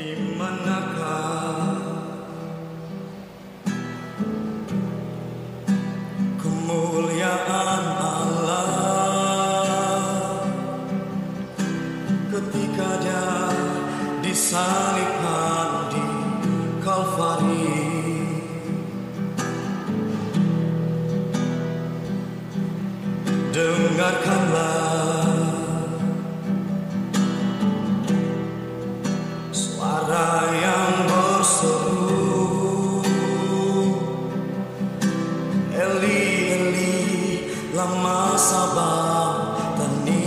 Di manakah kemuliaan Allah ketika Dia disalibkan di Kalvari? Dengarkanlah suara yang berseru, Eli, Eli, lama sabachthani.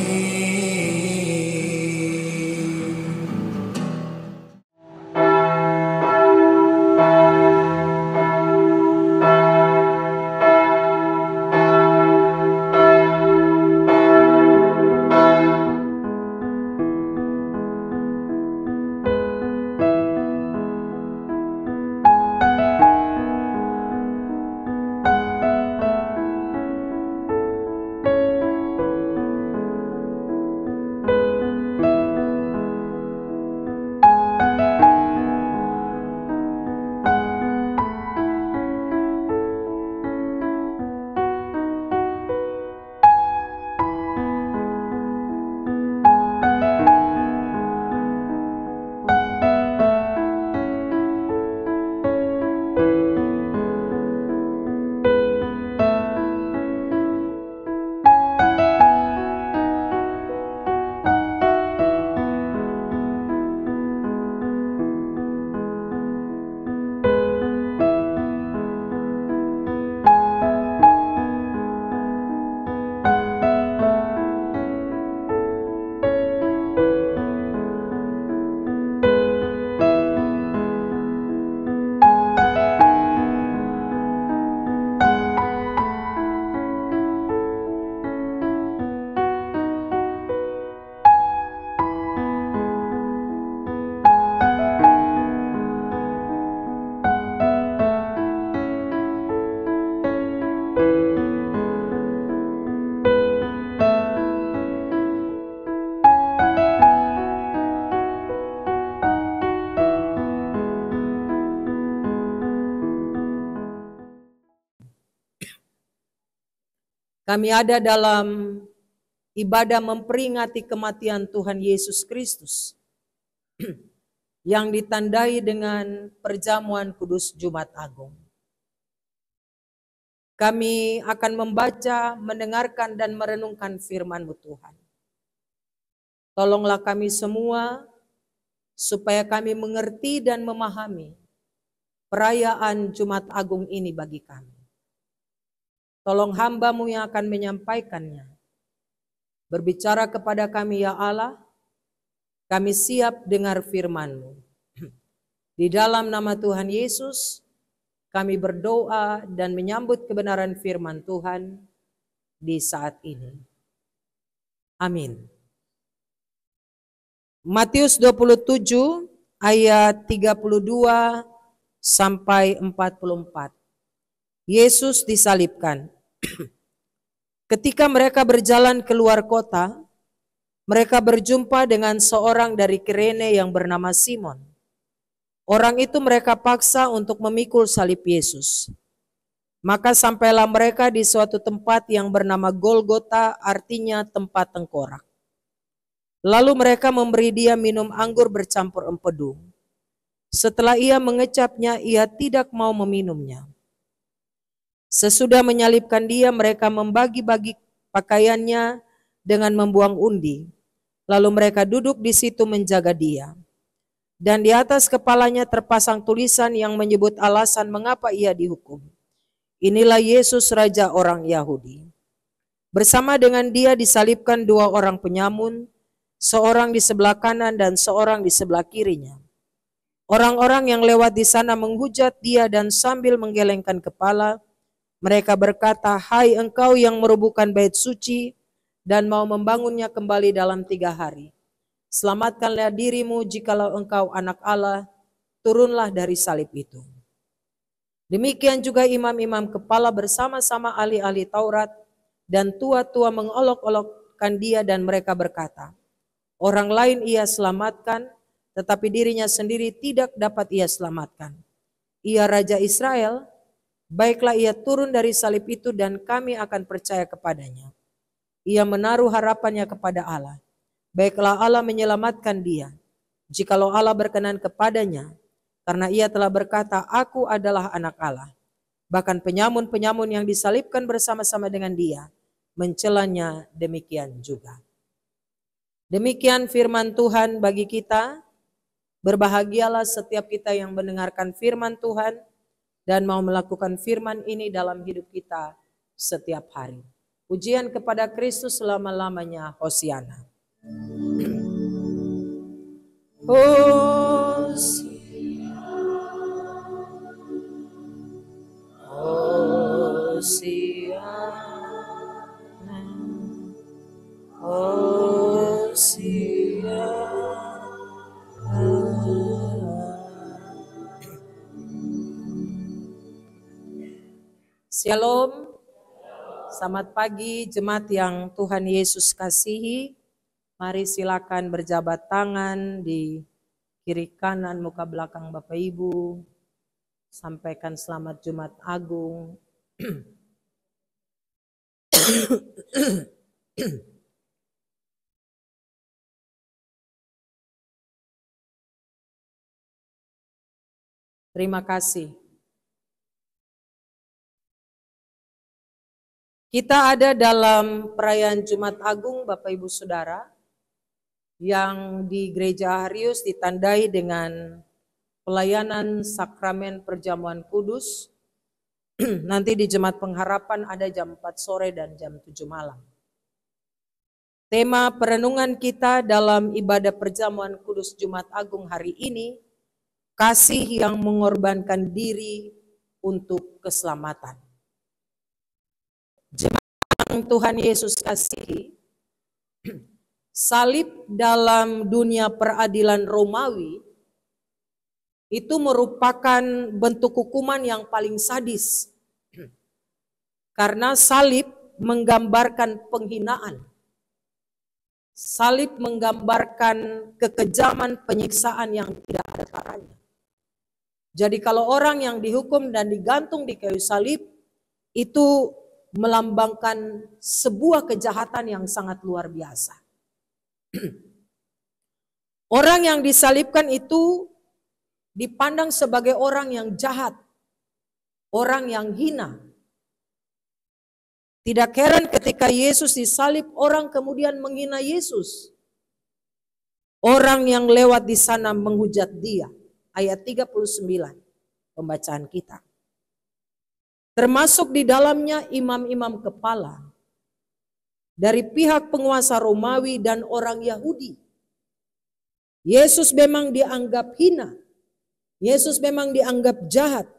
Kami ada dalam ibadah memperingati kematian Tuhan Yesus Kristus yang ditandai dengan perjamuan kudus Jumat Agung. Kami akan membaca, mendengarkan, dan merenungkan firman-Mu Tuhan. Tolonglah kami semua supaya kami mengerti dan memahami perayaan Jumat Agung ini bagi kami. Tolong hamba-Mu yang akan menyampaikannya. Berbicara kepada kami ya Allah, kami siap dengar firman-Mu. Di dalam nama Tuhan Yesus, kami berdoa dan menyambut kebenaran firman Tuhan di saat ini. Amin. Matius 27 ayat 32 sampai 44. Yesus disalibkan. Ketika mereka berjalan keluar kota, mereka berjumpa dengan seorang dari Kirene yang bernama Simon. Orang itu mereka paksa untuk memikul salib Yesus. Maka sampailah mereka di suatu tempat yang bernama Golgota, artinya tempat tengkorak. Lalu mereka memberi dia minum anggur bercampur empedu. Setelah ia mengecapnya, ia tidak mau meminumnya. Sesudah menyalibkan dia, mereka membagi-bagi pakaiannya dengan membuang undi. Lalu mereka duduk di situ menjaga dia. Dan di atas kepalanya terpasang tulisan yang menyebut alasan mengapa ia dihukum. Inilah Yesus, Raja orang Yahudi. Bersama dengan dia disalibkan dua orang penyamun, seorang di sebelah kanan dan seorang di sebelah kirinya. Orang-orang yang lewat di sana menghujat dia dan sambil menggelengkan kepala, mereka berkata, "Hai engkau yang merobohkan bait suci dan mau membangunnya kembali dalam 3 hari. Selamatkanlah dirimu jikalau engkau anak Allah, turunlah dari salib itu." Demikian juga imam-imam kepala bersama-sama ahli-ahli Taurat dan tua-tua mengolok-olokkan dia dan mereka berkata, "Orang lain ia selamatkan, tetapi dirinya sendiri tidak dapat ia selamatkan. Ia Raja Israel, baiklah ia turun dari salib itu dan kami akan percaya kepadanya. Ia menaruh harapannya kepada Allah. Baiklah Allah menyelamatkan dia, jikalau Allah berkenan kepadanya, karena ia telah berkata, aku adalah anak Allah. Bahkan penyamun-penyamun yang disalibkan bersama-sama dengan dia, mencelanya demikian juga. Demikian firman Tuhan bagi kita. Berbahagialah setiap kita yang mendengarkan firman Tuhan dan mau melakukan firman ini dalam hidup kita setiap hari. Pujian kepada Kristus selama-lamanya. Hosiana. Shalom, selamat pagi jemaat yang Tuhan Yesus kasihi. Mari silakan berjabat tangan di kiri kanan muka belakang Bapak Ibu. Sampaikan selamat Jumat Agung. Terima kasih. Kita ada dalam perayaan Jumat Agung Bapak Ibu Saudara, yang di Gereja Harius ditandai dengan pelayanan sakramen perjamuan kudus. Nanti di Jemaat Pengharapan ada jam 4 sore dan jam 7 malam. Tema perenungan kita dalam ibadah perjamuan kudus Jumat Agung hari ini, kasih yang mengorbankan diri untuk keselamatan. Jemaat yang Tuhan Yesus kasihi, salib dalam dunia peradilan Romawi itu merupakan bentuk hukuman yang paling sadis. Karena salib menggambarkan penghinaan. Salib menggambarkan kekejaman penyiksaan yang tidak ada taranya. Jadi kalau orang yang dihukum dan digantung di kayu salib itu melambangkan sebuah kejahatan yang sangat luar biasa. Orang yang disalibkan itu dipandang sebagai orang yang jahat, orang yang hina. Tidak heran ketika Yesus disalib, orang kemudian menghina Yesus. Orang yang lewat di sana menghujat dia. Ayat 39 pembacaan kita. Termasuk di dalamnya imam-imam kepala dari pihak penguasa Romawi dan orang Yahudi. Yesus memang dianggap hina. Yesus memang dianggap jahat.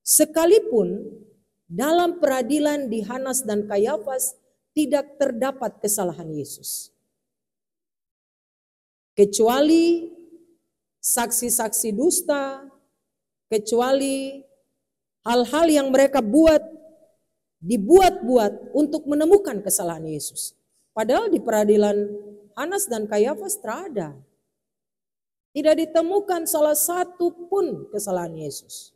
Sekalipun dalam peradilan di Hanas dan Kayafas tidak terdapat kesalahan Yesus. Kecuali saksi-saksi dusta, kecuali hal-hal yang mereka dibuat-buat untuk menemukan kesalahan Yesus. Padahal di peradilan Hanas dan Kayafas terada. Tidak ditemukan salah satu pun kesalahan Yesus.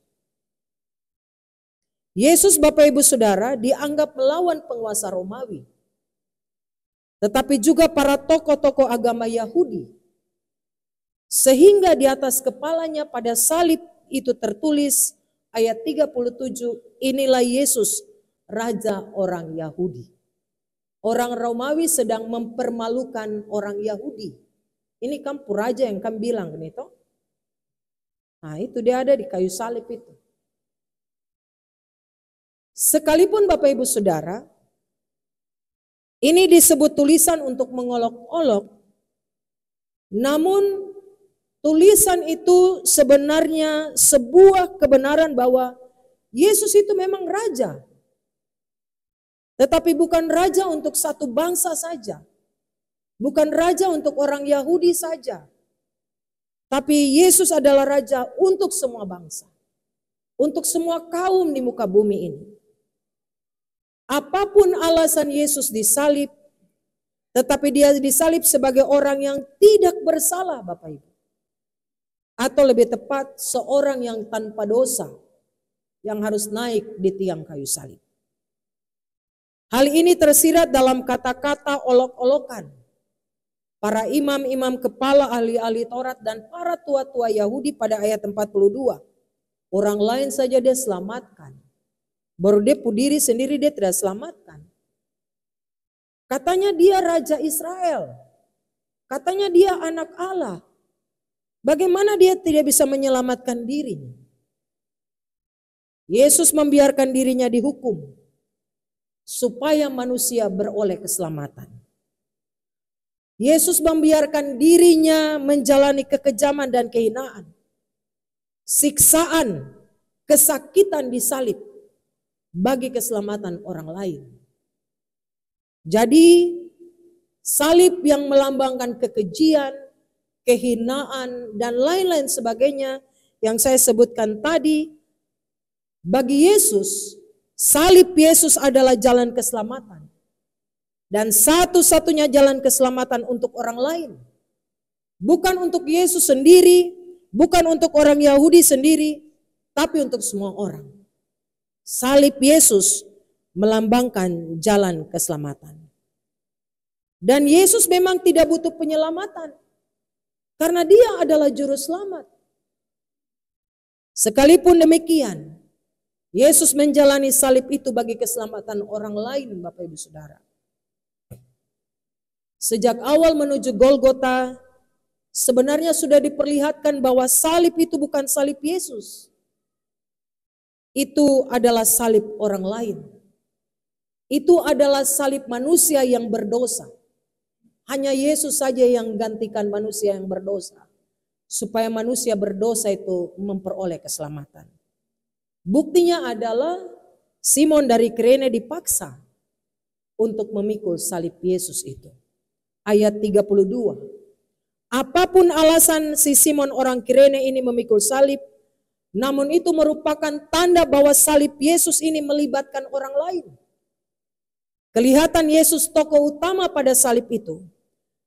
Yesus Bapak Ibu Saudara dianggap melawan penguasa Romawi. Tetapi juga para tokoh-tokoh agama Yahudi. Sehingga di atas kepalanya pada salib itu tertulis ayat 37, inilah Yesus, Raja orang Yahudi. Orang Romawi sedang mempermalukan orang Yahudi. Ini kan raja yang kan bilang gitu. Nah itu dia ada di kayu salib itu. Sekalipun Bapak Ibu Saudara, ini disebut tulisan untuk mengolok-olok. Namun tulisan itu sebenarnya sebuah kebenaran bahwa Yesus itu memang raja. Tetapi bukan raja untuk satu bangsa saja. Bukan raja untuk orang Yahudi saja. Tapi Yesus adalah raja untuk semua bangsa. Untuk semua kaum di muka bumi ini. Apapun alasan Yesus disalib, tetapi dia disalib sebagai orang yang tidak bersalah Bapak Ibu. Atau lebih tepat, seorang yang tanpa dosa yang harus naik di tiang kayu salib. Hal ini tersirat dalam kata-kata olok-olokan para imam-imam kepala ahli-ahli Taurat dan para tua-tua Yahudi pada ayat 42. Orang lain saja dia selamatkan. Baru dia diri sendiri dia tidak selamatkan. Katanya dia Raja Israel. Katanya dia anak Allah. Bagaimana dia tidak bisa menyelamatkan dirinya? Yesus membiarkan dirinya dihukum supaya manusia beroleh keselamatan. Yesus membiarkan dirinya menjalani kekejaman dan kehinaan, siksaan, kesakitan di salib bagi keselamatan orang lain. Jadi salib yang melambangkan kekejian, kehinaan, dan lain-lain sebagainya yang saya sebutkan tadi, bagi Yesus, salib Yesus adalah jalan keselamatan. Dan satu-satunya jalan keselamatan untuk orang lain. Bukan untuk Yesus sendiri, bukan untuk orang Yahudi sendiri, tapi untuk semua orang. Salib Yesus melambangkan jalan keselamatan. Dan Yesus memang tidak butuh penyelamatan. Karena dia adalah juru selamat. Sekalipun demikian, Yesus menjalani salib itu bagi keselamatan orang lain, Bapak Ibu Saudara. Sejak awal menuju Golgota, sebenarnya sudah diperlihatkan bahwa salib itu bukan salib Yesus. Itu adalah salib orang lain. Itu adalah salib manusia yang berdosa. Hanya Yesus saja yang gantikan manusia yang berdosa. Supaya manusia berdosa itu memperoleh keselamatan. Buktinya adalah Simon dari Kirene dipaksa untuk memikul salib Yesus itu. Ayat 32. Apapun alasan si Simon orang Kirene ini memikul salib, namun itu merupakan tanda bahwa salib Yesus ini melibatkan orang lain. Kelihatan Yesus tokoh utama pada salib itu.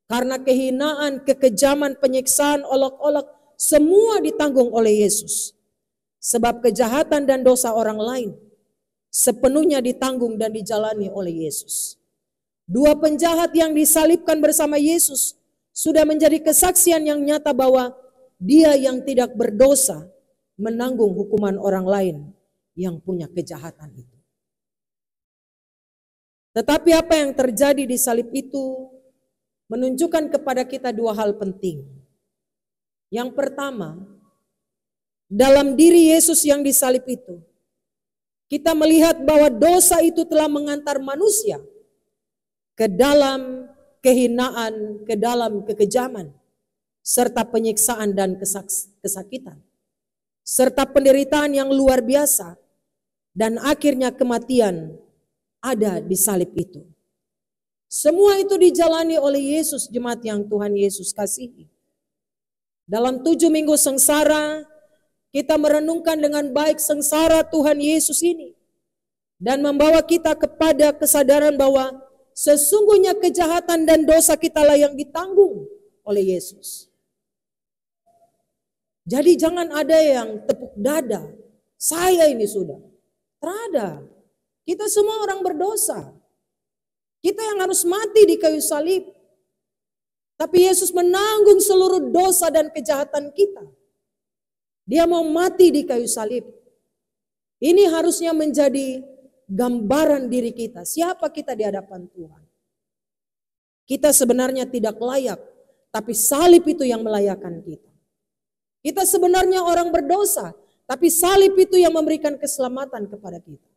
Karena kehinaan, kekejaman, penyiksaan, olok-olok, semua ditanggung oleh Yesus. Sebab kejahatan dan dosa orang lain sepenuhnya ditanggung dan dijalani oleh Yesus. Dua penjahat yang disalibkan bersama Yesus sudah menjadi kesaksian yang nyata bahwa dia yang tidak berdosa menanggung hukuman orang lain yang punya kejahatan itu. Tetapi apa yang terjadi di salib itu menunjukkan kepada kita dua hal penting. Yang pertama, dalam diri Yesus yang disalib itu, kita melihat bahwa dosa itu telah mengantar manusia ke dalam kehinaan, ke dalam kekejaman, serta penyiksaan dan kesakitan, serta penderitaan yang luar biasa, dan akhirnya kematian ada di salib itu. Semua itu dijalani oleh Yesus, jemaat yang Tuhan Yesus kasihi. Dalam 7 minggu sengsara, kita merenungkan dengan baik sengsara Tuhan Yesus ini. Dan membawa kita kepada kesadaran bahwa sesungguhnya kejahatan dan dosa kita lah yang ditanggung oleh Yesus. Jadi jangan ada yang tepuk dada, saya ini sudah. Terada, kita semua orang berdosa. Kita yang harus mati di kayu salib. Tapi Yesus menanggung seluruh dosa dan kejahatan kita. Dia mau mati di kayu salib. Ini harusnya menjadi gambaran diri kita. Siapa kita di hadapan Tuhan. Kita sebenarnya tidak layak. Tapi salib itu yang melayakkan kita. Kita sebenarnya orang berdosa. Tapi salib itu yang memberikan keselamatan kepada kita.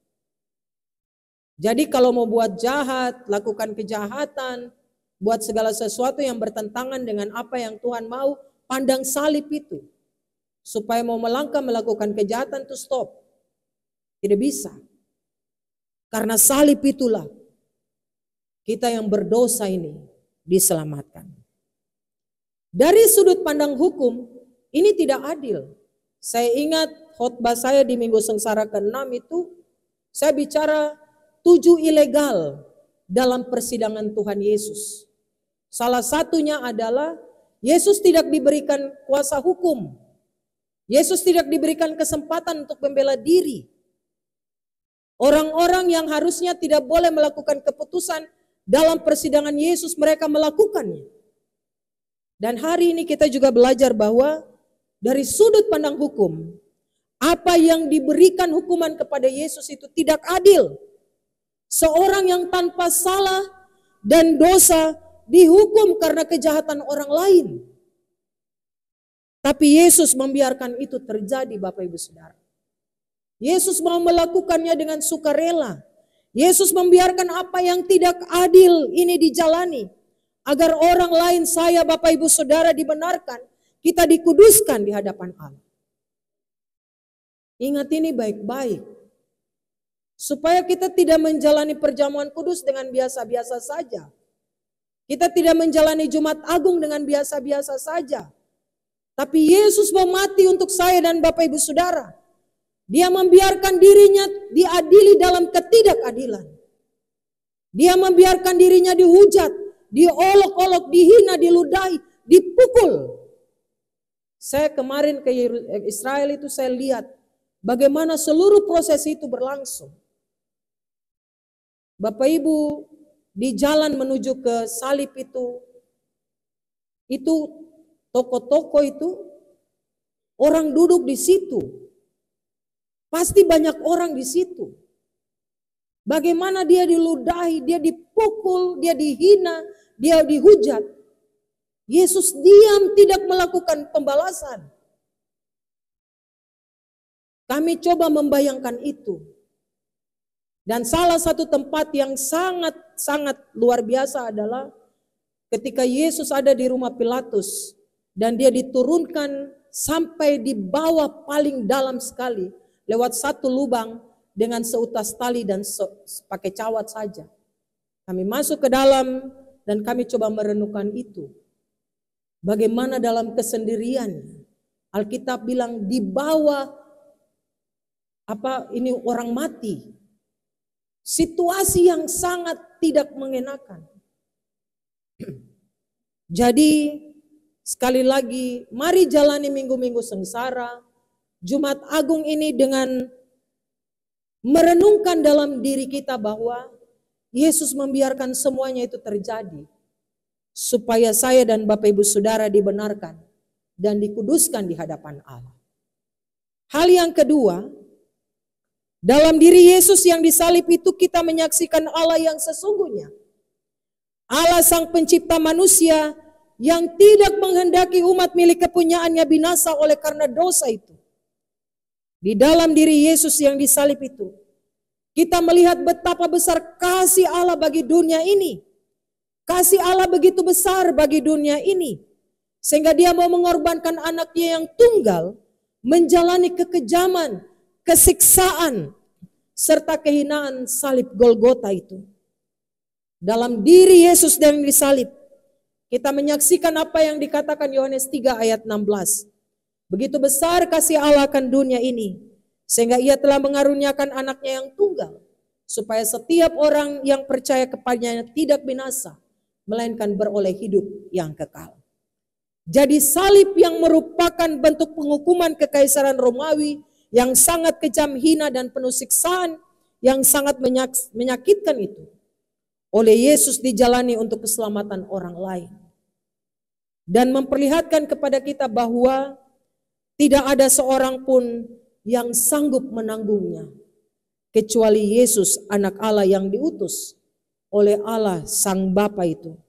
Jadi kalau mau buat jahat, lakukan kejahatan, buat segala sesuatu yang bertentangan dengan apa yang Tuhan mau, pandang salib itu. Supaya mau melangkah melakukan kejahatan itu stop. Tidak bisa. Karena salib itulah kita yang berdosa ini diselamatkan. Dari sudut pandang hukum, ini tidak adil. Saya ingat khotbah saya di Minggu Sengsara ke-6 itu, saya bicara 7 ilegal dalam persidangan Tuhan Yesus. Salah satunya adalah Yesus tidak diberikan kuasa hukum Yesus tidak diberikan kesempatan untuk membela diri. Orang-orang yang harusnya tidak boleh melakukan keputusan dalam persidangan Yesus, mereka melakukannya. Dan hari ini kita juga belajar bahwa dari sudut pandang hukum, apa yang diberikan hukuman kepada Yesus itu tidak adil. Seorang yang tanpa salah dan dosa dihukum karena kejahatan orang lain. Tapi Yesus membiarkan itu terjadi, Bapak Ibu Saudara. Yesus mau melakukannya dengan sukarela. Yesus membiarkan apa yang tidak adil ini dijalani. Agar orang lain, saya, Bapak Ibu Saudara, dibenarkan. Kita dikuduskan di hadapan Allah. Ingat ini baik-baik. Supaya kita tidak menjalani perjamuan kudus dengan biasa-biasa saja. Kita tidak menjalani Jumat Agung dengan biasa-biasa saja. Tapi Yesus mau mati untuk saya dan Bapak Ibu Saudara. Dia membiarkan dirinya diadili dalam ketidakadilan. Dia membiarkan dirinya dihujat, diolok-olok, dihina, diludahi, dipukul. Saya kemarin ke Israel itu saya lihat bagaimana seluruh proses itu berlangsung. Bapak Ibu, di jalan menuju ke salib itu toko-toko itu, orang duduk di situ. Pasti banyak orang di situ. Bagaimana dia diludahi, dia dipukul, dia dihina, dia dihujat. Yesus diam, tidak melakukan pembalasan. Kami coba membayangkan itu. Dan salah satu tempat yang sangat luar biasa adalah ketika Yesus ada di rumah Pilatus dan dia diturunkan sampai di bawah paling dalam sekali lewat satu lubang dengan seutas tali dan pakai cawat saja. Kami masuk ke dalam dan kami coba merenungkan itu. Bagaimana dalam kesendirian Alkitab bilang di bawah orang mati. Situasi yang sangat tidak mengenakan. Jadi sekali lagi mari jalani minggu-minggu sengsara. Jumat Agung ini dengan merenungkan dalam diri kita bahwa Yesus membiarkan semuanya itu terjadi. Supaya saya dan Bapak Ibu Saudara dibenarkan dan dikuduskan di hadapan Allah. Hal yang kedua, dalam diri Yesus yang disalib itu kita menyaksikan Allah yang sesungguhnya. Allah sang pencipta manusia yang tidak menghendaki umat milik kepunyaannya binasa oleh karena dosa itu. Di dalam diri Yesus yang disalib itu, kita melihat betapa besar kasih Allah bagi dunia ini. Kasih Allah begitu besar bagi dunia ini. Sehingga dia mau mengorbankan anaknya yang tunggal, menjalani kekejaman, kesiksaan, serta kehinaan salib Golgota itu. Dalam diri Yesus yang disalib, kita menyaksikan apa yang dikatakan Yohanes 3 ayat 16. Begitu besar kasih Allah akan dunia ini, sehingga ia telah mengaruniakan anaknya yang tunggal, supaya setiap orang yang percaya kepadanya tidak binasa, melainkan beroleh hidup yang kekal. Jadi salib yang merupakan bentuk penghukuman kekaisaran Romawi yang sangat kejam, hina dan penuh siksaan yang sangat menyakitkan itu, oleh Yesus dijalani untuk keselamatan orang lain. Dan memperlihatkan kepada kita bahwa tidak ada seorang pun yang sanggup menanggungnya, kecuali Yesus anak Allah yang diutus oleh Allah sang Bapa itu,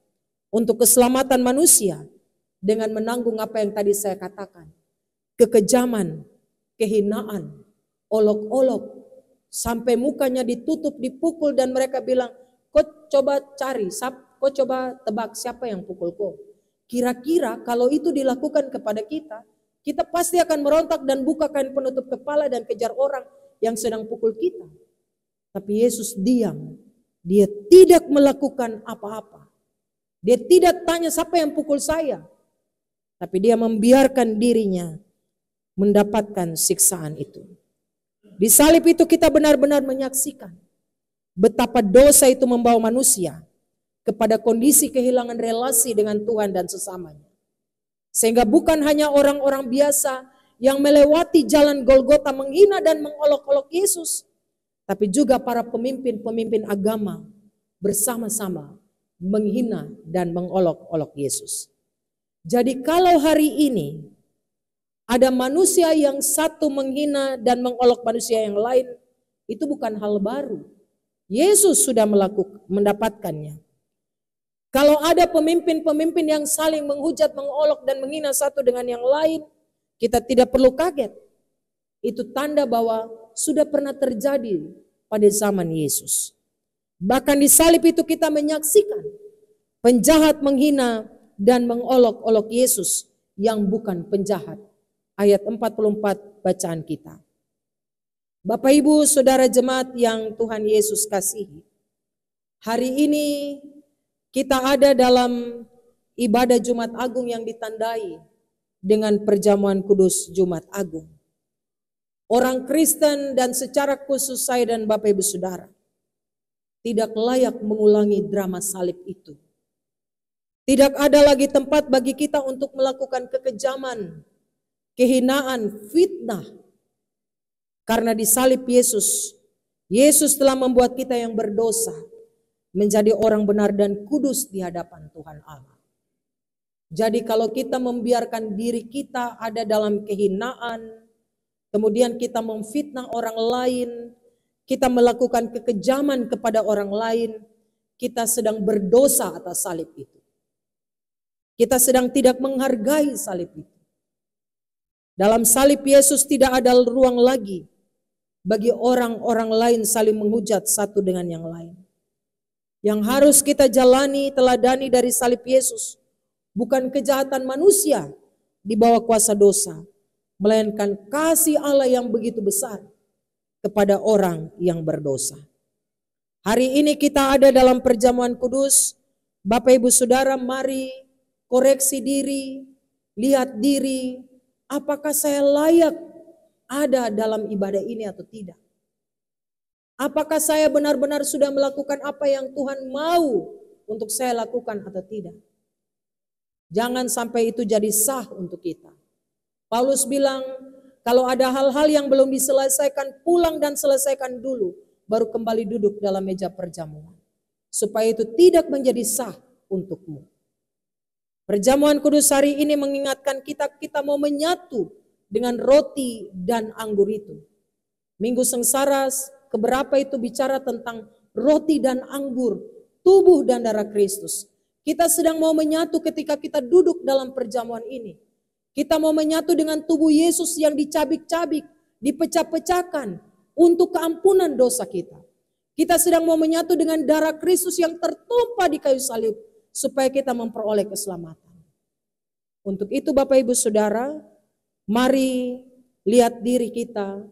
untuk keselamatan manusia dengan menanggung apa yang tadi saya katakan. Kekejaman, kehinaan, olok-olok, sampai mukanya ditutup, dipukul dan mereka bilang, kau coba cari, kau coba tebak siapa yang pukul kau. Kira-kira kalau itu dilakukan kepada kita, kita pasti akan merontak dan buka kain penutup kepala dan kejar orang yang sedang pukul kita. Tapi Yesus diam. Dia tidak melakukan apa-apa. Dia tidak tanya siapa yang pukul saya. Tapi dia membiarkan dirinya mendapatkan siksaan itu. Di salib itu kita benar-benar menyaksikan betapa dosa itu membawa manusia kepada kondisi kehilangan relasi dengan Tuhan dan sesamanya. Sehingga bukan hanya orang-orang biasa yang melewati jalan Golgota menghina dan mengolok-olok Yesus, tapi juga para pemimpin-pemimpin agama bersama-sama menghina dan mengolok-olok Yesus. Jadi kalau hari ini ada manusia yang satu menghina dan mengolok manusia yang lain, itu bukan hal baru. Yesus sudah mendapatkannya. Kalau ada pemimpin-pemimpin yang saling menghujat, mengolok dan menghina satu dengan yang lain, kita tidak perlu kaget. Itu tanda bahwa sudah pernah terjadi pada zaman Yesus. Bahkan di salib itu kita menyaksikan penjahat menghina dan mengolok-olok Yesus yang bukan penjahat. Ayat 44 bacaan kita. Bapak Ibu Saudara jemaat yang Tuhan Yesus kasihi. Hari ini kita ada dalam ibadah Jumat Agung yang ditandai dengan perjamuan kudus Jumat Agung. Orang Kristen dan secara khusus saya dan Bapak Ibu Saudara tidak layak mengulangi drama salib itu. Tidak ada lagi tempat bagi kita untuk melakukan kekejaman, kehinaan, fitnah. Karena di salib Yesus, Yesus telah membuat kita yang berdosa menjadi orang benar dan kudus di hadapan Tuhan Allah. Jadi kalau kita membiarkan diri kita ada dalam kehinaan, kemudian kita memfitnah orang lain, kita melakukan kekejaman kepada orang lain, kita sedang berdosa atas salib itu. Kita sedang tidak menghargai salib itu. Dalam salib Yesus tidak ada ruang lagi bagi orang-orang lain saling menghujat satu dengan yang lain. Yang harus kita jalani, teladani dari salib Yesus bukan kejahatan manusia di bawah kuasa dosa, melainkan kasih Allah yang begitu besar kepada orang yang berdosa. Hari ini kita ada dalam perjamuan kudus. Bapak Ibu Saudara, mari koreksi diri, lihat diri, apakah saya layak ada dalam ibadah ini atau tidak? Apakah saya benar-benar sudah melakukan apa yang Tuhan mau untuk saya lakukan atau tidak? Jangan sampai itu jadi sah untuk kita. Paulus bilang, kalau ada hal-hal yang belum diselesaikan, pulang dan selesaikan dulu, baru kembali duduk dalam meja perjamuan. Supaya itu tidak menjadi sah untukmu. Perjamuan kudus hari ini mengingatkan kita mau menyatu dengan roti dan anggur itu. Minggu sengsara keberapa itu bicara tentang roti dan anggur, tubuh dan darah Kristus. Kita sedang mau menyatu ketika kita duduk dalam perjamuan ini. Kita mau menyatu dengan tubuh Yesus yang dicabik-cabik, dipecah-pecahkan untuk keampunan dosa kita. Kita sedang mau menyatu dengan darah Kristus yang tertumpah di kayu salib supaya kita memperoleh keselamatan. Untuk itu Bapak Ibu Saudara, mari lihat diri kita,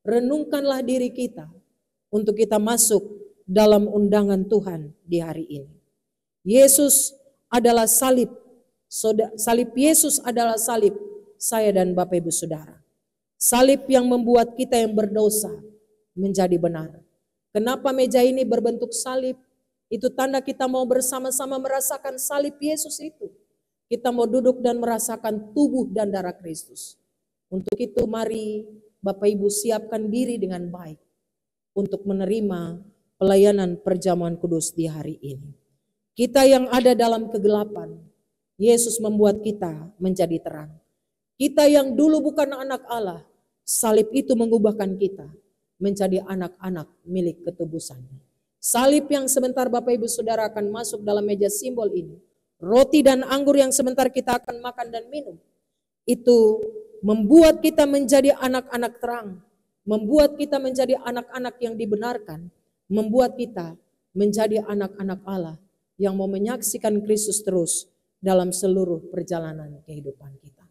renungkanlah diri kita untuk kita masuk dalam undangan Tuhan di hari ini. Yesus adalah salib. Salib Yesus adalah salib saya dan Bapak Ibu Saudara. Salib yang membuat kita yang berdosa menjadi benar. Kenapa meja ini berbentuk salib? Itu tanda kita mau bersama-sama merasakan salib Yesus itu. Kita mau duduk dan merasakan tubuh dan darah Kristus. Untuk itu mari Bapak Ibu siapkan diri dengan baik untuk menerima pelayanan perjamuan kudus di hari ini. Kita yang ada dalam kegelapan, Yesus membuat kita menjadi terang. Kita yang dulu bukan anak Allah, salib itu mengubahkan kita menjadi anak-anak milik ketubusannya. Salib yang sebentar Bapak Ibu Saudara akan masuk dalam meja simbol ini, roti dan anggur yang sebentar kita akan makan dan minum, itu membuat kita menjadi anak-anak terang, membuat kita menjadi anak-anak yang dibenarkan, membuat kita menjadi anak-anak Allah yang mau menyaksikan Kristus terus dalam seluruh perjalanan kehidupan kita.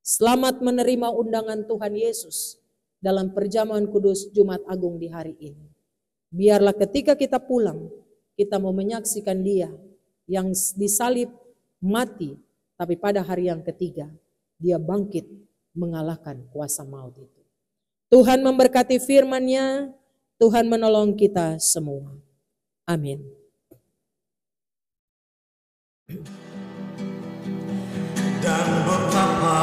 Selamat menerima undangan Tuhan Yesus dalam perjamuan kudus Jumat Agung di hari ini. Biarlah ketika kita pulang, kita mau menyaksikan Dia yang disalib, mati, tapi pada hari yang ketiga, Dia bangkit mengalahkan kuasa maut itu. Tuhan memberkati firman-Nya, Tuhan menolong kita semua. Amin. Dan betapa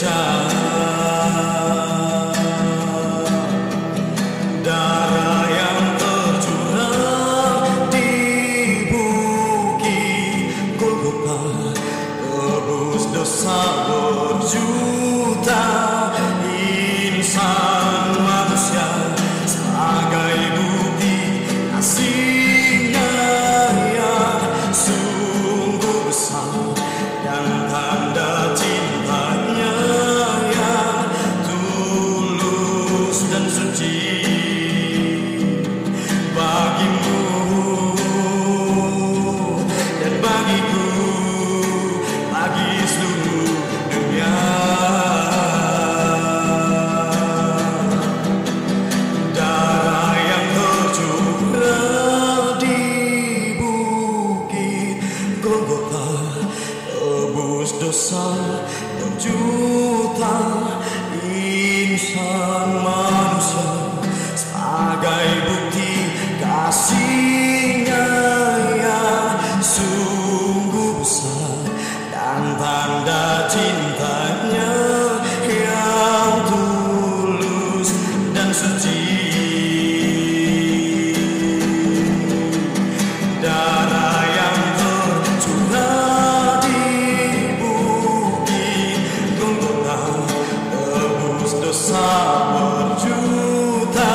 pecah, darah yang tercurah di bukit Golgota, tebus dosa berjuta insan manusia sebagai bukti kasihnya yang sungguh besar dan tanda cintanya yang tulus dan suci bagimu dan bagiku, bagi seluruh dunia. Darah yang tercurah di bukit Golgota, tebus dosa berjuta insan manusia sebagai bukti kasihnya yang sungguh besar dan tanda cintanya yang tulus dan suci. Darah yang tercurah di bukit Golgota, tebus dosa berjuta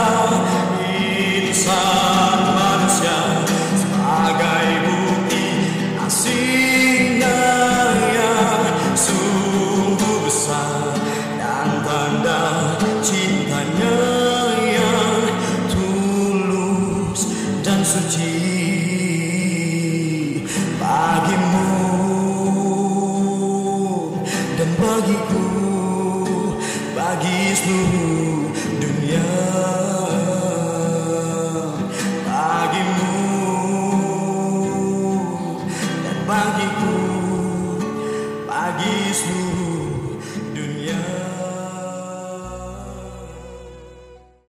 insan manusia sebagai bukti kasihnya yang sungguh besar dan tanda cintanya yang tulus dan suci bagimu dan bagiku, bagi seluruh dunia. Bagimu dan bagiku, bagi seluruh